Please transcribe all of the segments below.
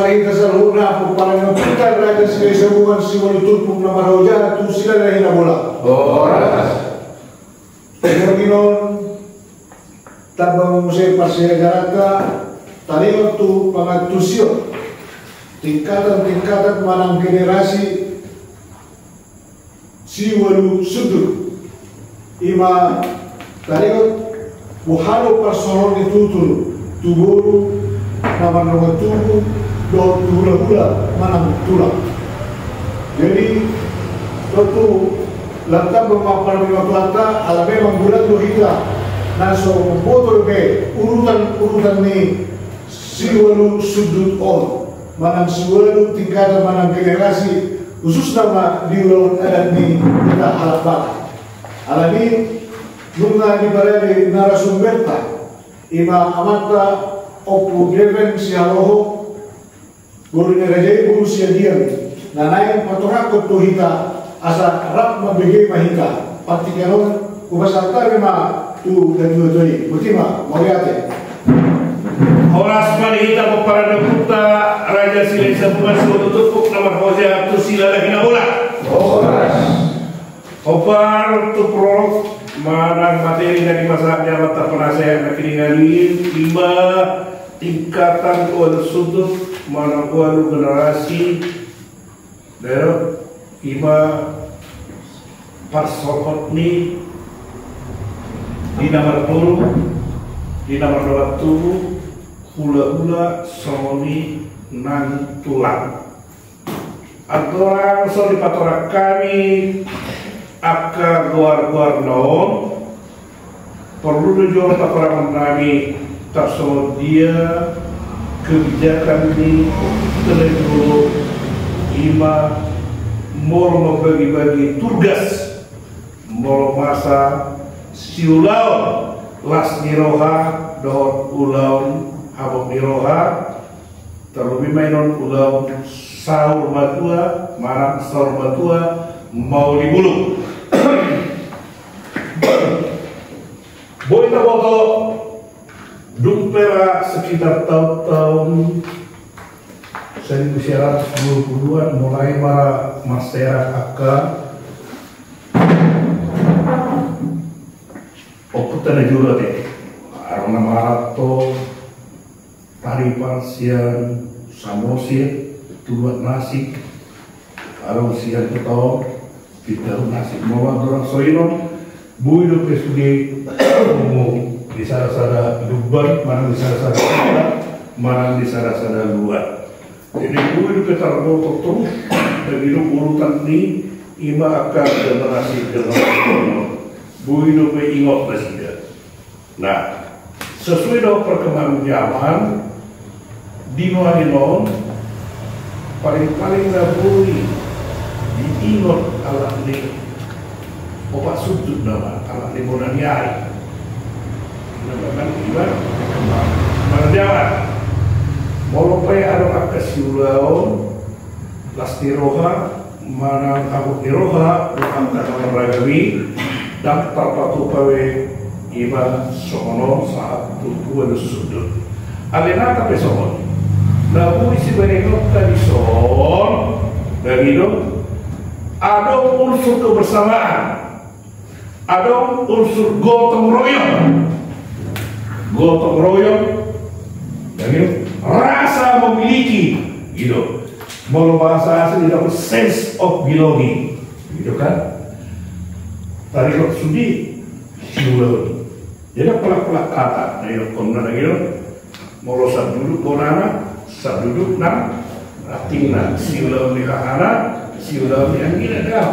marita sa luna po para ng putar raja sila sa buwan si walutulpong na marawajan at sila na hinabola. Oras. Pagkakinon, tabang mo sa ipasyagarata ka, talingon to pangatusyo. Tingkatan manang generasi si walu sudut. Ima talingon buhalo personal ditutul tuburu naman naman tubuh do hula-hula manang tulang. Jadi tentu lantar bermapan di waktu lantar ala memang bulan do hita naso botol be urutan ni siwalu sudut on manang siwalu tingkatan manang generasi khusus nama di lawan adat ni kita halak ala ni nunga di barang narasumberta ima amata opu greven si haloho guru nerajai guru si adiam nanayan patorakot to hita asa rap mabigay mahita pati karon ubasata ma tu dan dua butima moriate Horas manihita ko para napunta Raja Silay sa bunga sututukok na marhoja tu sila lagi na bola. Horas Opar tu prolog manang materi dari masaknya mata penasehat na kiningalin 5 tingkatan kuala sudut manang kuala generasi pero 5 parsokot ni di nomor 10 di nomor 20 hula-hula soni nang tulang atorang so dipatorak kami aka guar-guar naon perlu dijual patorakan kami tak so dia kebijakan di teledro 5 mau membagi-bagi tugas mau masa siulau las niroha dohot ulaun abok niroha terlebih mainon ulaun sahur matua marang sahur matua mau dibulu boy na boto dumpera sekitar tahun 1920-an mulai para masyarakat okutan juga deh arona marato tari parsian samosir tubuh nasi arong siang ketau kita nasi mau orang soinon bui do presudi umum di sana-sana duban mana di sana-sana mana di sana-sana luar. Jadi bui do petar botok tuh dan hidup urutan ini 5 akar generasi bui do pe ingot presiden. Nah, sesuai dengan perkembangan zaman di Nuaninon paling bui diingot alat ini obat sudut nama alat ini monaniari namakan gimana mana jalan mau pe ada akasiulau lasti roha mana abuk di roha bukan nama ragami dan tapatu pawe iba sono saat tuku sudut alena tapi sono nah bui si benekot tadi son dari itu ada unsur kebersamaan ada unsur gotong royong dan itu rasa memiliki gitu mau bahasa asli dapat sense of belonging gitu kan tadi kok sudi siulau jadi pelak-pelak kata nah itu komna gitu mau sab duduk konana sab duduk na tingna siulau di kahana siulau yang gila dah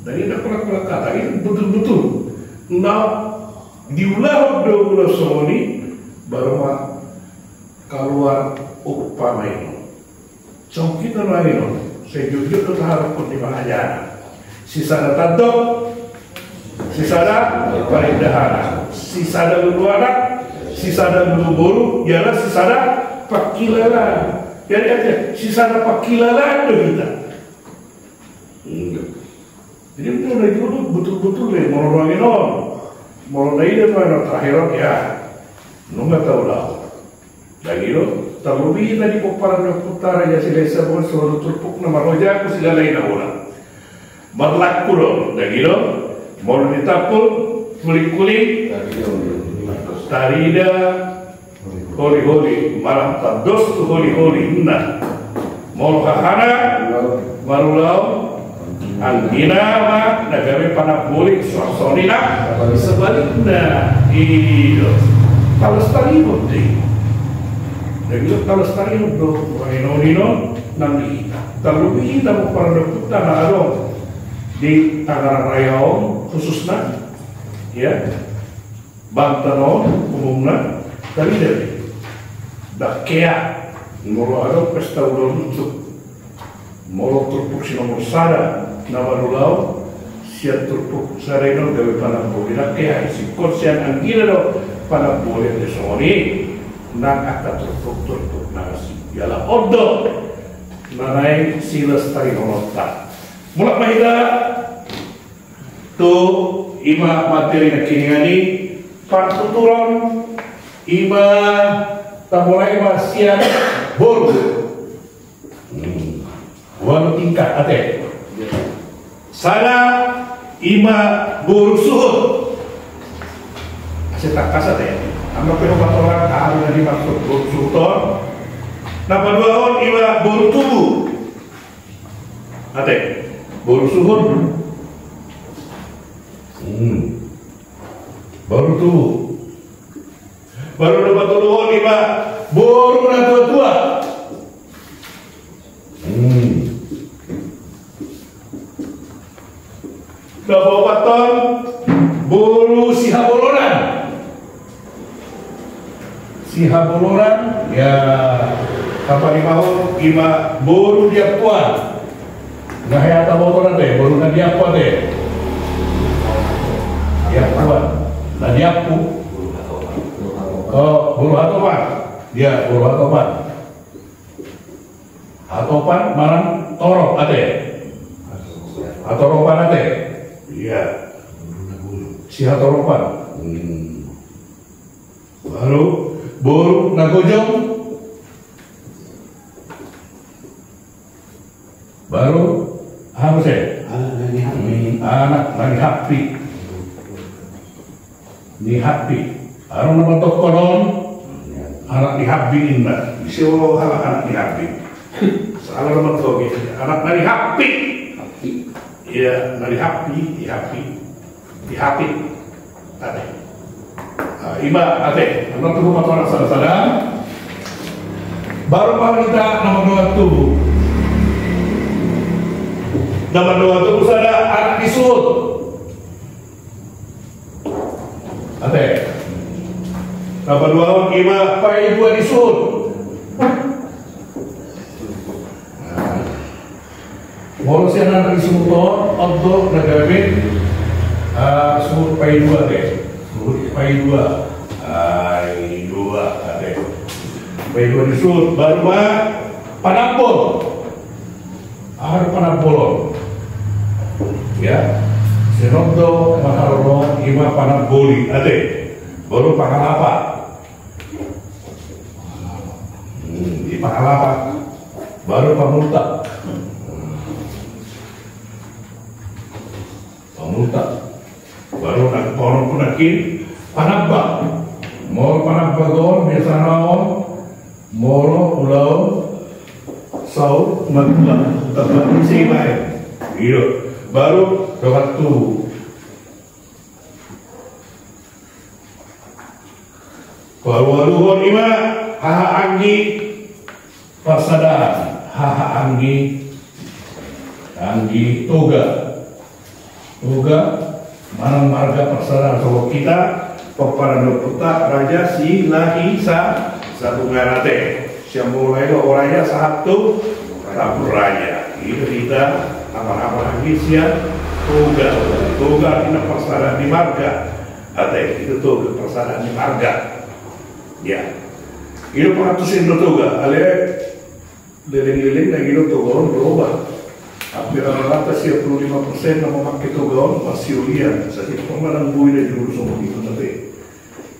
dan ini pelak-pelak kata itu betul-betul nah diulah do soni baru keluar upama itu cong kita lagi no sejujur itu harus pun dibahagia sisa tato sisa paling dahara sisa dulu anak sisa dulu buru ialah sisa pakilala jadi aja sisa pakilala itu kita jadi itu lagi betul-betul deh mau lagi no mau lagi deh mau terakhir ya nggak tahu lah lagi itu terlebih tadi para putara ya sila sa mga sulo turpok na maroja ko sila lain na una. Berlaku dong, dah gitu. Mau ditapul, kulit-kulit, tarida, holi-holi, malah tados tu holi-holi, nah. Mau kahana, marulau, anggina mah, nagami panapuli, suasonina, sebaliknya, iyo. Kalau setaribut deh. Dan itu kalau setaribut dong, nino nanti. Terlebih kita mau para dokter nah dong di Tangerang Rayong khususnya, ya, Banten umumnya, tadi dari dah kaya, mulu ada pesta ulang untuk mulu turpuk si nomor sada, nama rulau, siap turpuk sada itu gawe panapoli dah kaya, si konsian anggina do panapoli de soni, nang akta turpuk nasi, ialah odo, nanai silas tari nolota. Mulak mahida tu ima materi na kiningani partuturon ima tamulai masian bolu walau tingkat ate sana ima buru suhut asetak kasat ya ama pero batoran kahari na dimaksud buru suhuton napaduahon ima buru tubuh ate buru suhut baru tubuh baru dapat tolong lima buru na tua-tua dapat paton buru sihaboloran ya kapal lima buru dia puan nah ya tahu motor deh, baru nanti apa deh? Ya puan, nanti apa? Oh, buru hatopan, dia buru hatopan. Hatopan marang torok ade, hatoropan ade, iya. Si hatoropan, baru buru nagojong, baru apa sih? Anak lagi happy, ni happy. Arang nama tok konon, anak di happy indah. Bisa anak di happy. Salah nama tok gitu. Anak lagi happy. Iya, lagi happy, di happy. Ade. Iba ade. Anak tuh rumah orang sada-sada. Baru malam kita nama dua tubuh. Nama dua itu ada anak disut. Ate. Nama dua ima pai dua disut. Walau si anak disut untuk nagamin sumut pai dua deh. Sumut pai dua. Ai dua ate. Pai dua disut baru mah panapol. Ahar panapolon. Ya, senondo makarono ima panaboli ade baru pakalapa di pakalapa baru pamulta baru nak konon punakin panabba mau panabba gon biasa naon moro ulau sau magula tapi sih baik gitu. Baru dokat tubuh. Waluhun ima haha anggi persadaran haha anggi toga mana marga persadaran so kita peparan puta raja si lahi sa satu ngarate siang mulai orangnya satu rapur raja itu kita apa-apa lagi siap toga ini persadaran di marga ate itu toga persadaran di marga ya itu pengatusin toga ale liling-liling lagi itu toga berubah hampir rata-rata 75% yang memakai toga masih ulian saja pengarang bui dan juru semua itu nanti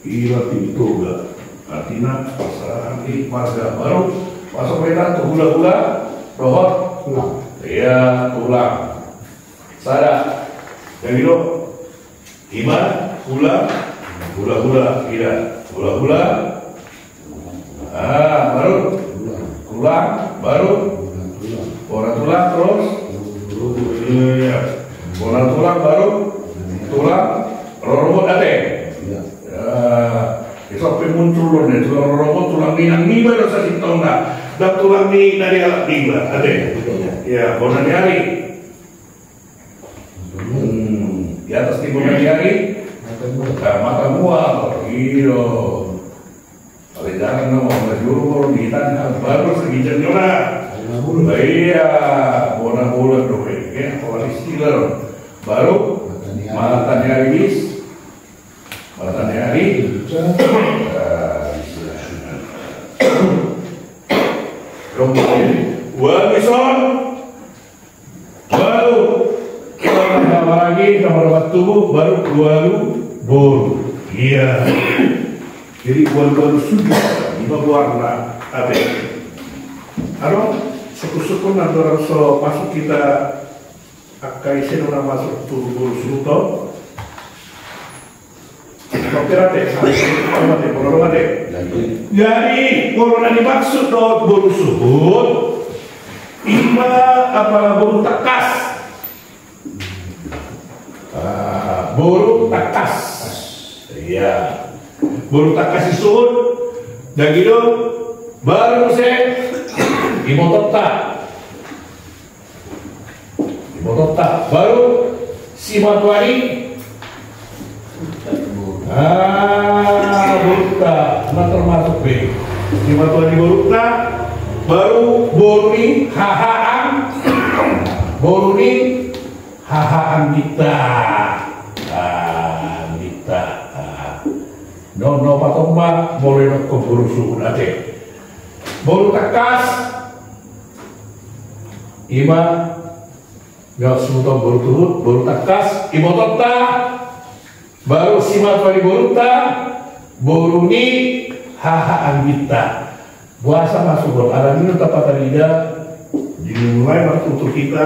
ilat di toga artinya pasangan marga baru masuk peta hula-hula rohot iya tulang sada yang itu iman hula-hula tidak hula-hula baru tulang baru bola tulang terus iya bola tulang baru tulang robot ate sampai muncul loh nih tulang robot tulang minang ni baru saya tahu dan tulang ni dari alat tiba ate ya bola hari di atas timur hari mata mual iyo kalau jangan ngomong ngejurur di tanah baru segijan nyora iya bola dong ya kalau istilah baru malatan hari malatan hari kemudian wabison baru tambah lagi nomor tubuh baru bor iya jadi baru sudah lima warna ada suku-suku nanti so masuk kita akai senora masuk tubuh suto jadi corona dimaksud dot bolu suhut ima apalah bolu takas bolu takas iya bolu takas suhut dan gitu baru saya imotota baru si matuari Burukta, nah termasuk B. Si matuari burukta, baru boruni hahaan kita. Kita. No patomba boleh nak kubur suhu nate. Boru takas, ima nggak semua boru turut, boru takas, imotota. Baru simat wali boruta boruni hahaan kita puasa masuk bor alam ini dapat terida dimulai waktu untuk kita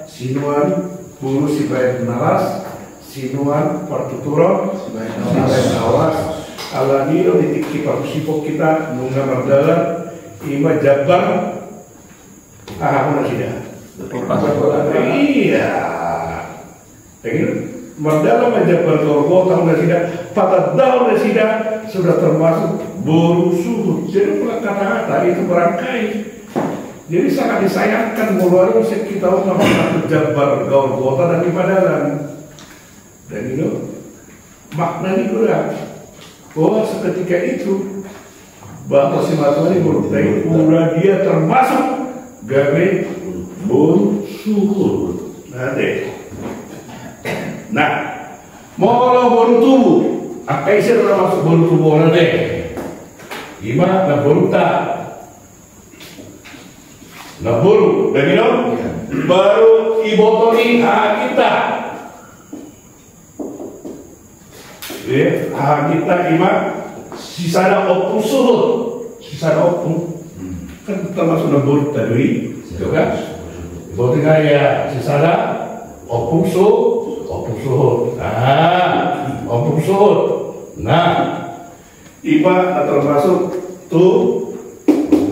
sinuan buru si baik naras sinuan partuturon si baik nawas alam ini titik kipas sipok kita nunggu mardalan ima jabar hahaan tidak iya begini Mardala menjabar korbo tahun tidak pada tahun tidak sudah termasuk boru suhut. Jadi kata-kata itu berangkai. Jadi sangat disayangkan melalui kita melakukan jabar gaul kota dan ibadalan. Dan itu maknanya kurang. Bahwa seketika itu bahwa si matwani bertai pula dia termasuk gawe boru suhut. Nah, mau boru tubuh, apa isi sudah masuk boru tubuh orang deh? Gimana? Nah boru tak, nah boru, dan itu baru ibotoni kita, kita ima sisa opung suhut, sisa opung kan termasuk boru tadi, itu kan? Ibotoni ya sisa opung suhut. Opung suhut. Nah, iba termasuk tuh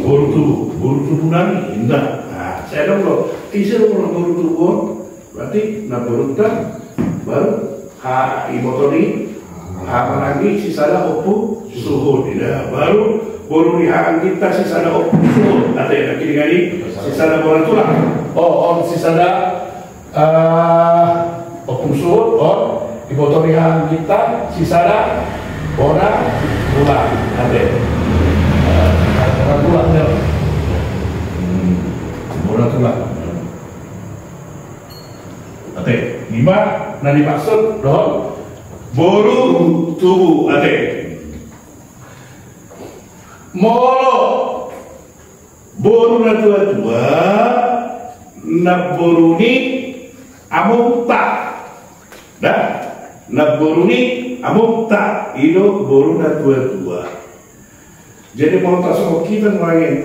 buru tubuh nani indah. Nah, saya dong loh. Kisah kalau buru tubuh, berarti nah berutan baru ibotoni lagi sisada opung suhut. Tidak baru buru dihakan kita sisada opung suhut. Ada yang kiri sisada bola tulang. Sisada opung suhut, ibotorihan kita sisada bola tulang ada bola tulang bola tulang ada lima nani maksud dong boru tubuh ada molo boru na tua na boruni amukta dah na boruni amukta ilo boru na tua Jadi mau tak semua kita ngelain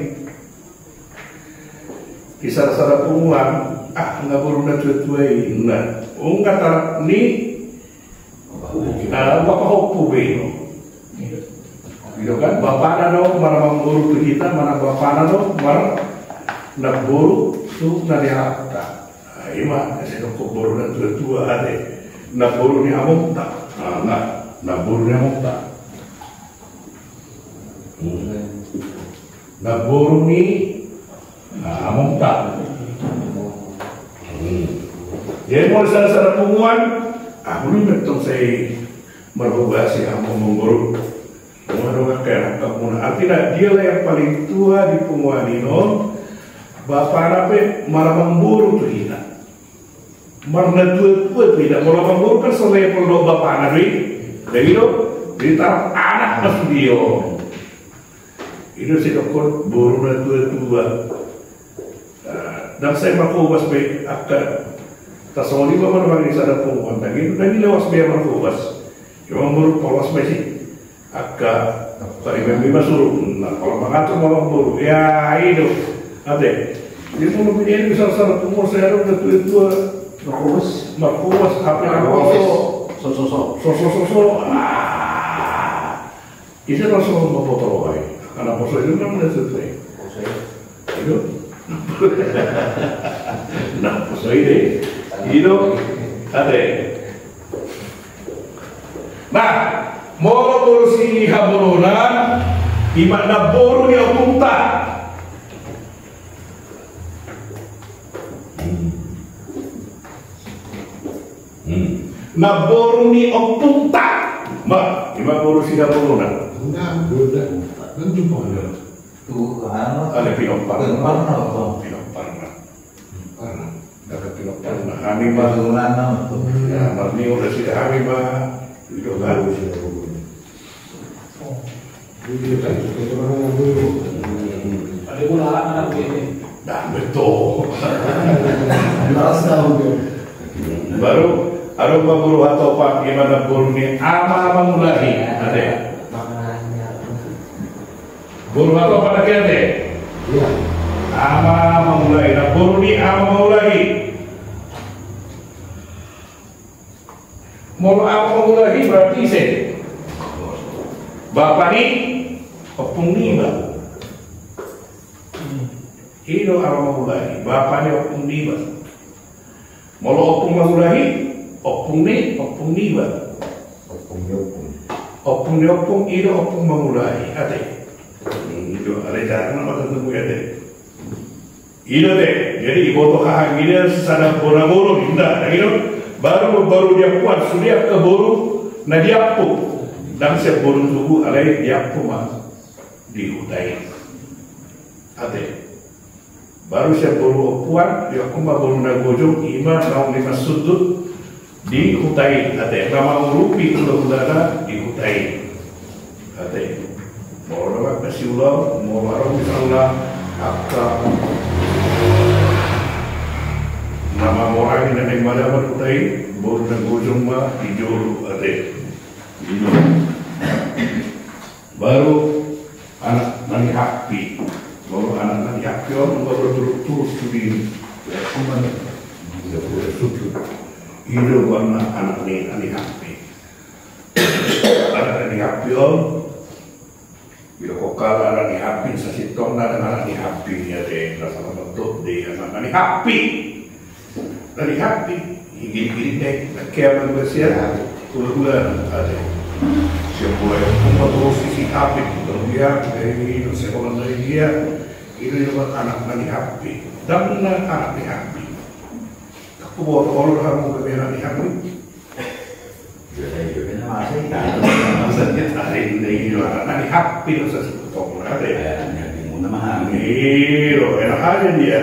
kisah sada pumuan nggak baru na tuai na nggak tar ni bapak hopu beno gitu kan bapak nado mana mengguru tu kita mana bapak nado mana nak buru tu na dia tak ima saya kok baru na tua ada nak buru ni amuk tak nak buru ni amuk tak nak buru ni amuk tak jadi mau sana punguan belum betul saya merubah si amuk mengguru mengguru kayak kamu artinya dia lah yang paling tua di punguan ini bapak nape marah memburu tuh kita marah tua tidak marah memburu kan selain perlu bapak nabi dari itu ditaruh anak masuk dia itu si dokter buru tua dan saya makubas baik akar tasawali bapak nabi di sana punguan dan itu lewas biar makubas cuma buru polos masih akar tadi memang suruh kalau mengatur malam buru ya itu ada jadi mau begini bisa salah umur saya udah tua makubas apa yang so itu langsung mau foto lagi karena foto itu kan udah selesai itu nah foto ini itu ada nah mau berusi haburunan iman naburu dia punta naburu ni punta mbak iman berusi haburunan Nanti mana? Ada pinok-parna dapat pinok-parna Hamimah ya marni udah sudah Hamimah itu kan ada pula anak ini dah betul baru aroma guru atau pak gimana guru ini ama mengulahi ada guru atau pada kende ama mengulahi nah guru ini ama mengulahi mau ama mengulahi berarti saya bapak ini opung niba itu ama mengulahi bapak ini opung niba mau opung mengulahi opung niba opung itu opung mengulahi ada itu ada jangan apa ketemu ya deh itu deh jadi ibu tuh hamilnya sana buru indah gitu baru dia kuat sudah ke buru nah dia pun dan saya buru tubuh alai dia pun mah diudai ada baru saya buru kuat dia pun mah buru nagojong ima naung lima sudut diutai ada nama urupi udah udara diutai ada mau lewat kasih ulang mau larang misalnya akar nama orang yang mana berkutai baru dan gojong mah hijau ada hijau baru anak nani happy baru anak nani happy orang baru terus studi kemana tidak boleh studi hijau warna anak nani happy anak nani happy orang bila kokal anak ni happy sasitong na anak ni happy niya deh rasa bentuk deh anak ni happy nani happy gini deh kaya bersiar ulang ada siapa yang membuat sisi happy kemudian dari sekolah dari dia itu juga anak nani happy dan anak ni happy aku buat orang kamu kebenaran ni happy maksudnya hari ini nanti happy loh sesuatu ada ya ini loh enak aja dia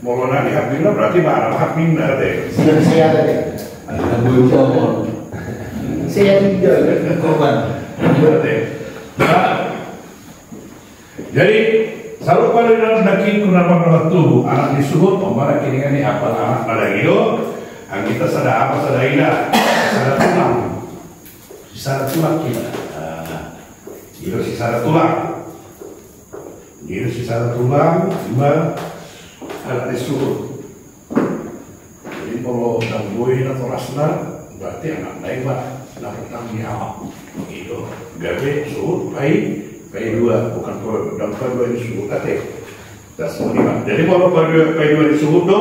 mau nanti happy lah berarti mana happy ada Saya ada deh. Saya tidak korban. Jadi selalu pada dalam daging kunapa tubuh anak disuruh pembara kini ini apa anak pada hidup kita sadar apa sadar ida sadar tulang kita itu si sadar tulang Ini sisa tulang, cuma anak disuruh. Jadi kalau nangguin atau rasna, berarti anak lain pak dapat tanggung gitu. Gabe suruh pai dua, bukan dapat dua disuruh kate. Jadi kalau pai dua disuruh do,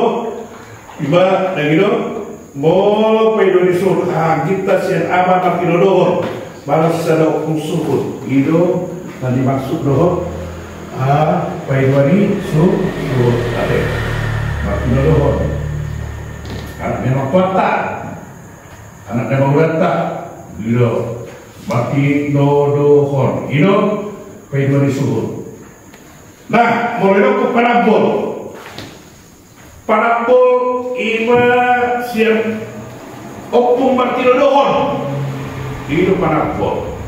iba dan gitu. Mau pai dua disuruh, kita sian amat makin dohor, balas sada hukum suruh, gitu. Nanti maksud dohor. Pai dua ni suruh kate. Makin dohor. Anak memang kota, anak memang rata, gitu. Maki dohor, gitu. Pai dua disuruh. Nah, mulai ke panabol. Panabol ima siap opung maki dohor, gitu panabol.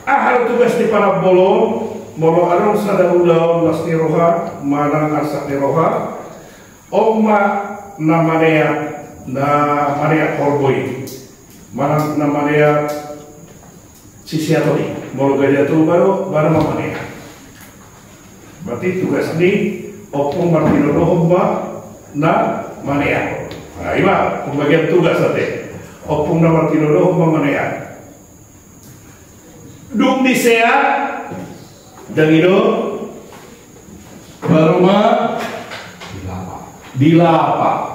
Ahal tugas di panabolo, molo arong sadaulau las niroha, manang arsak niroha, Oma namanea korboi, manang namanea sisiatoni, molo gajatu baru namanea. Berarti tugas ini opung martino rohomba na manea. Nah, ima pembagian tugas tadi. Opung na martino rohomba manea. Dung di sehat dan itu baru dilapa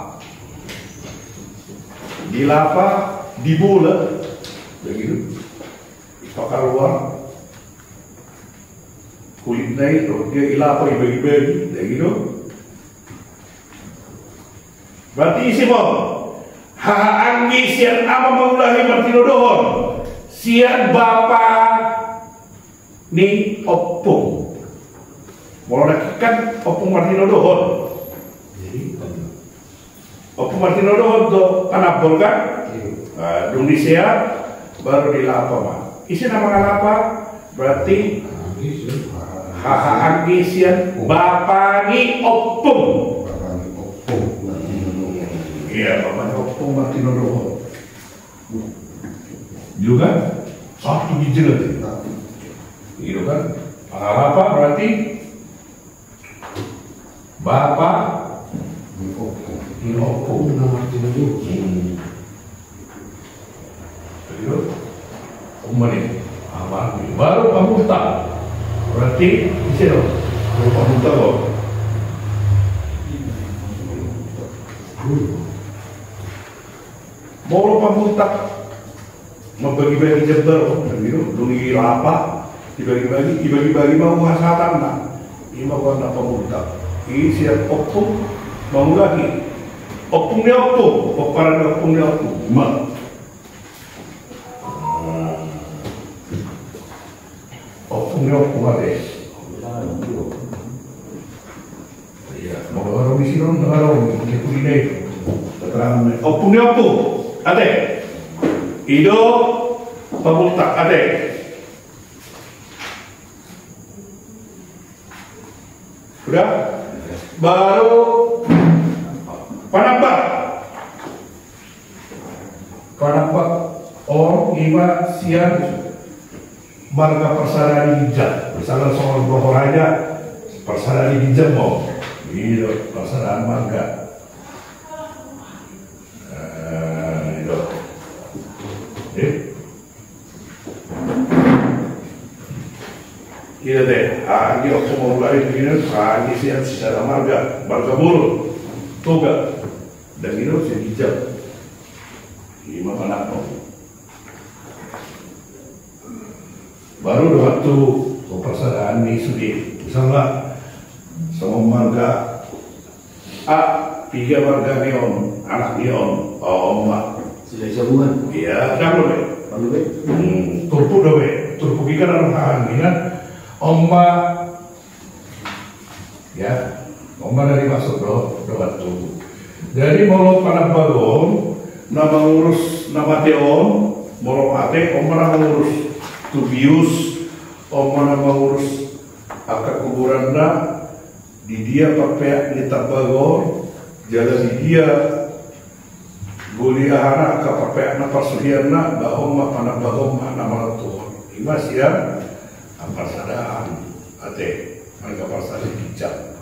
dibola begitu pakar luar kulit naik dia ilapa dibagi-bagi begitu. Berarti isi mo anggi sian apa mengulahi martino dohor sian bapak ni opung mau kan opung martino dohor. Jadi opung martino dohor do panabol kan dung sehat baru dilapa mah isi nama ngalapa berarti anggi sian bapak ni opung. Iya, bapak opung martino dohor juga satu biji lagi, gitu kan? Apa berarti bapak opung nama itu, gitu, umumnya apa? Baru pamuta, berarti itu baru pamuta loh. Mau pamuta membagi-bagi jember, gitu, dungi lapa, dibagi-bagi mau ngasatan nak, ini mau warna pemuda, ini siap opung, mau lagi, opungnya opung, peparan opungnya opung, mak, opungnya opung ada, iya, mau orang misiron, orang kuliner, terang, opungnya opung, ada. Ido pemultak ada. Sudah? Baru panampak. Orang ima siang marga persada di hijab. Misalnya soal bohor aja persada di hijab mau. Ido persadaan marga. Iya deh, agi waktu mau mulai begini, agi siap secara marga bulu, toga, dan ini harus hijab. Ini mana no? Baru waktu persadaan ini sudah, misalnya sama marga A, 3 marga neon, anak neon, oma. Sudah jabuan? Iya, dah boleh. Turpu dobe, turpu kita dalam hangginan. Oma, ya, oma dari masuk doa tuh. Jadi mau panabagom, nama ngurus nama teon, mau ate, oma nama ngurus tubius, oma nama ngurus akak kuburan di dia pakai nitabagor, jalan di dia guliahana akak pakai napa suhiana, bahoma panabagom nama tuh. Ima siap. sadaan ate mereka pasal bijak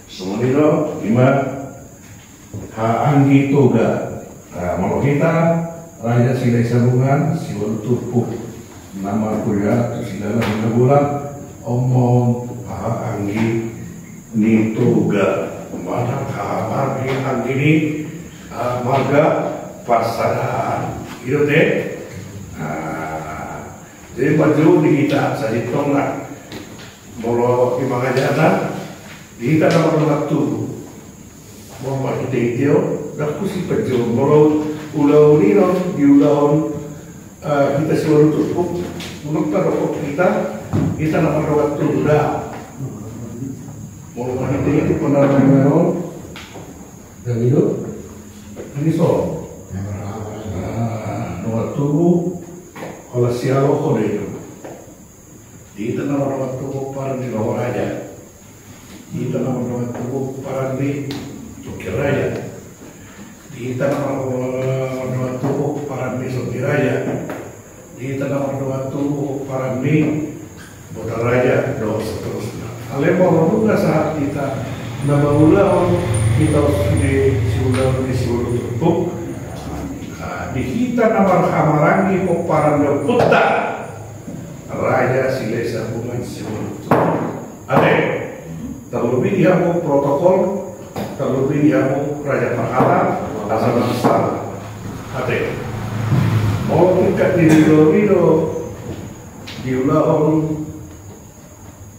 semua itu lima Anggi Toga mau kita Raja Silai Sabungan Siwal Turpuh nama kuliah tu silala mina bulan omong Anggi ni Toga mana kabar Anggi ni marga pasadaan itu deh. Jadi baju di kita saya hitung lah molo imang aja di kita nama waktu mau kita itu aku si baju molo ulau ni non di ulau kita selalu tutup untuk terokok kita nama waktu udah molo kita itu pernah memang dan itu ini so waktu kalau siapa kode itu di tanah waktu para di bawah raja di tanah waktu para di Tukir Raja di tanah waktu para di Soti Raja di tanah waktu para di Bodar Raja dan seterusnya. Alemah juga saat kita nama ulang kita di siulang di siulang tutup di kita nama Hamarangi Koparan Putta Raja Silai Sabungan Siwal Ade terlebih dia mau protokol terlebih dia mau Raja Pahala asal besar Ade mau tingkat di Wido diulang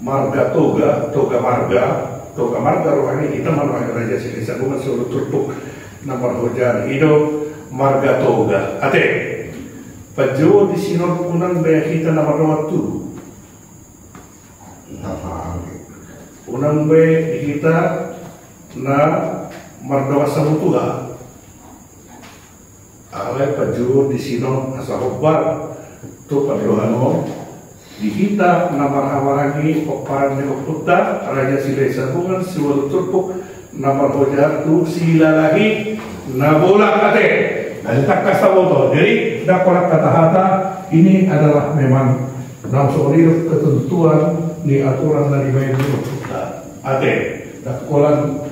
Marga Toga Marga rohani kita merupakan Raja Silai Sabungan Siwal Turpuk nama hujan itu Marga Toga ate pajo di sinor unang baya kita nama waktu unang baya kita na mardawa samutuha ale pajo di sinor asa hobbar tu padrohano di kita nama hawaragi oparan de Putta Raja Silai Sabungan Siwal Turpuk nama hojar tu silalahi nabola ate dan tak kasih tahu jadi dapat kata-kata ini adalah memang dalam soal ketentuan di aturan dari baik itu ate dakolan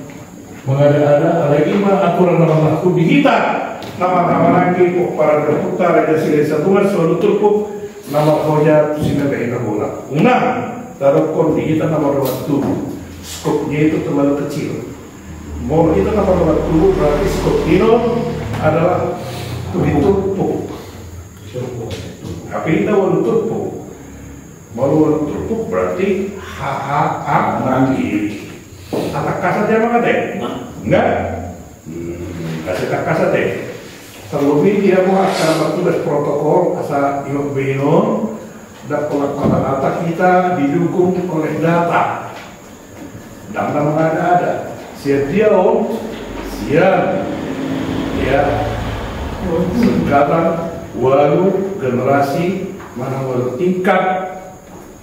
mengada-ada lagi mah aturan dalam laku di kita nama lagi para Putta Raja Silai Sabungan Siwal Turpuk nama hoja sinagai nabola unang taruh di kita nama waktu skopnya itu terlalu kecil. Mau kita nama waktu berarti skop itu adalah turpuk. Tapi kita walau turpuk berarti hak nanti. Atak kasat dia mana deh? Enggak. Kasih tak kasat deh. Terlebih dia mau akan tugas protokol asal ilmu benon dan pelaksanaan kita didukung oleh data. Dan ada. Siap dia siap ya sekarang walu generasi mana walu tingkat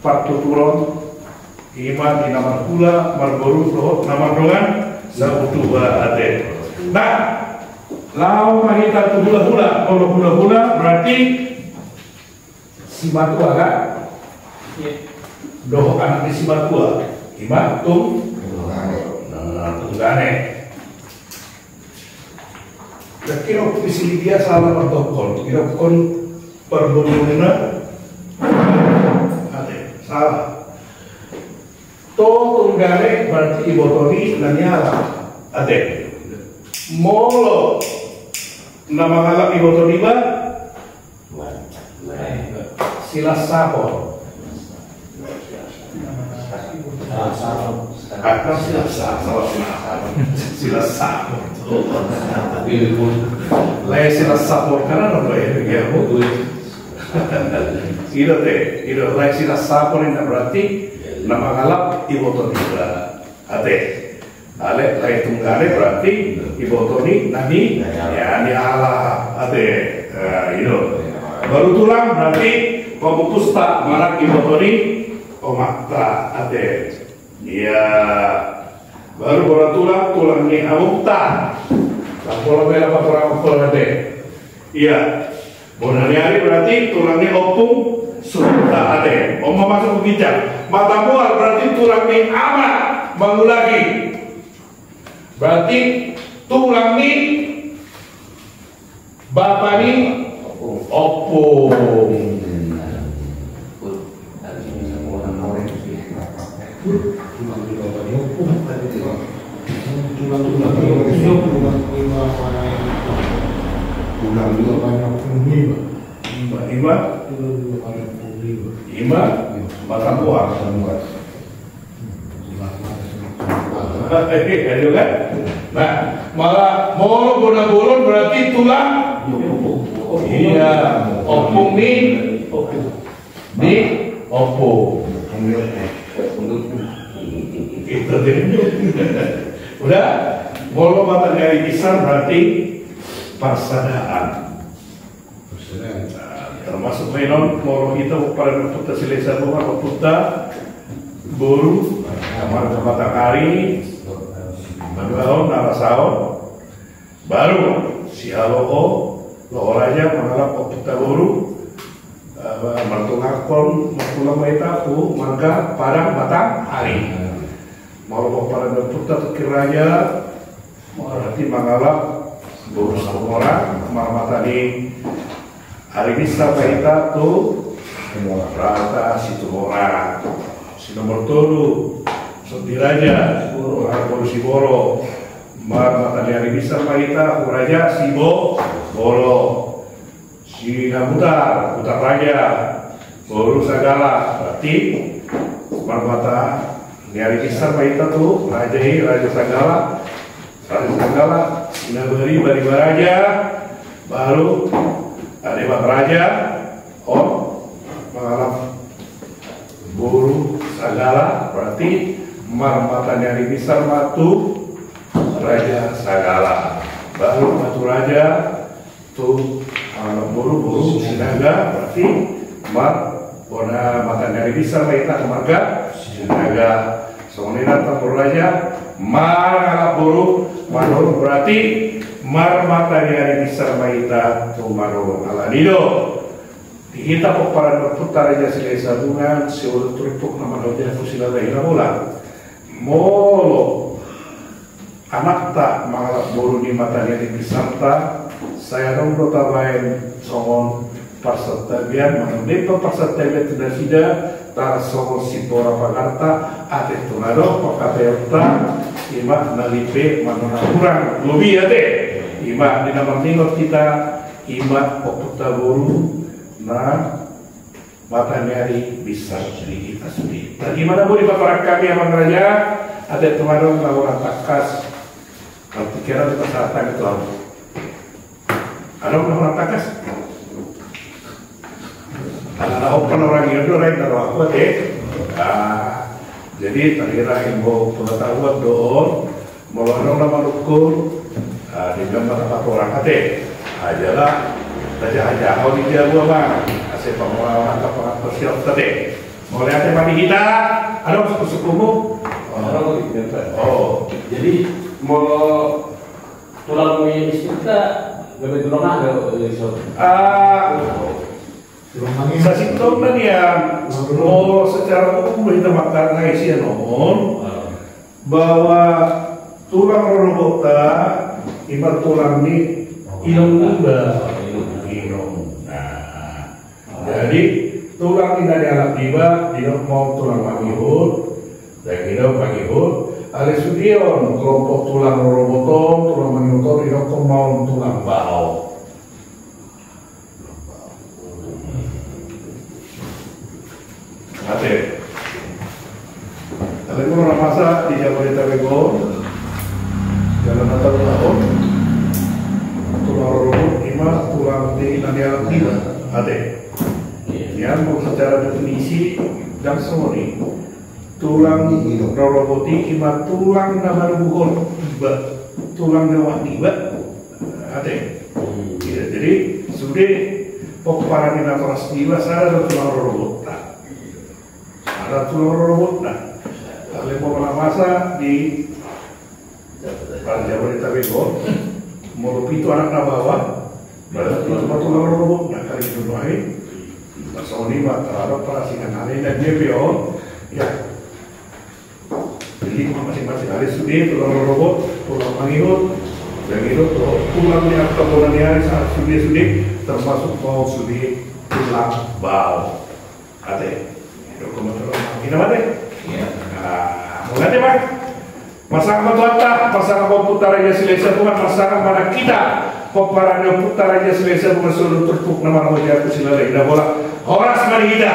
patuturon iman di nama pula marboru doh nama dongan sabutuba ate nah lau mahita tu hula kalau hula berarti si matua kan doh anak di si matua iman tunggane kira posisi dia salah protokol kira kon perbununa ade salah to tunggane berarti ibotoni nanyala ade molo nama ngalap ibotoni ba silas sapor silas sapor lay silas sapor karena apa ya itu lay silas sapor ini berarti nama ngalap ibotoni ba ate ale lay tunggale berarti ibotoni nani ya ni ala ate itu baru tulang berarti pemutus tak marak ibotoni omakta ate ya baru tulang ni amukta laporan bela patorang ate iya bonani hari berarti tulangnya opung sudah ade. Om masuk bicara. Mata mual berarti tulang ni amat mengulangi. Berarti tulang ni bapak ni opung. Ima mata buah. Ayo kan? Nah, malah mau bolon berarti tulang. Iya, opung nih opung. Itu deh. Udah, bolo mata dari besar berarti persadaan. Termasuk menon molo kita pada puta selesa bukan puta buru kamar mata kari mengaon narasaon baru si aloko lo orangnya mengalap puta buru mertulakon mertulang metaku maka padang batang hari molo pada puta tekiraja berarti mengalap buru satu orang kamar mata di hari ini sampai kita tuh rata situ orang si nomor tujuh Sentiraja orang polisi boro mata hari ini sampai kita raja si bolo si Nabutar putar raja boro segala berarti mata hari ini sampai kita tuh raja segala nabari bari baraja baru ada Pak Raja, mengalami buru segala berarti marmatan yang besar matu Raja segala baru matu Raja tuh buru sinaga berarti matan yang besar kita kemarga sinaga soalnya tambur Raja mengalami buru manur berarti marmata dari besar maita tumaro alanido kita kok para berputar aja selesa bunga seolah turipuk nama doja fusila daerah mula molo anak tak mengalap buru di mata dari besar tak saya dong dota lain songon pasat biar mengendito pasat tebe tidak sida tar songon sipora pagarta ate tunado pakateuta ima nalipe manona kurang lebih ate ima di nama tingot kita ima poputa buru na mata nyari bisa diri kita sendiri. Nah, gimana bu di bapak kami abang raja ada teman orang takas kalau pikiran kita saat itu ada orang takas ada open orang itu lain dari aku deh. Jadi terakhir info pengetahuan doon melalui nama rukun di gambar apa orang hati ajalah aja kau di jawa bang asal pengelolaan apa sosial tadi mau lihat tempat kita ada suku-sukumu jadi mau tulang istri kita lebih tulang ada Sasintong na niya mo secara umum kita makan ngaisian nomor bahwa tulang rorobota ibarat tulang ni inong muda inong. Nah, jadi tulang tidak dianggap tiba tidak mau tulang pangihut dan tidak pangihut alis sudion kelompok tulang rorobotong tulang pangihut tidak mau tulang bau. Ate, kalau orang masa di Jabodetabek jalan antar tahun, tulang rorobot ima tulang di nandialam tiba, ate. Yang secara definisi dan semoni tulang roroboti ima tulang nama bukol tiba, tulang dewa tiba, ate. Jadi sudah pokok minatoras tiba saya ada tulang rorobot. Ada tulang rorobot nah kalau mau masa di Jabodetabek mau itu anak bawah berarti tulang rorobot nah kali itu doain Masoni terhadap perasikan hari dan JPO ya. Jadi masing-masing hari studi tulang robot, tulang mangirut, dan itu tulangnya atau tulangnya saat studi termasuk mau studi tulang bau. Ate, itu komentar kita mate. Iya. Nah, mulai Pak. Masakan bata, masakan putaranya selesai bukan masakan mana kita. Peperangan putaranya selesai bukan seluruh terpuk nama nama jatuh silalai. Dah bola. Horas mari kita.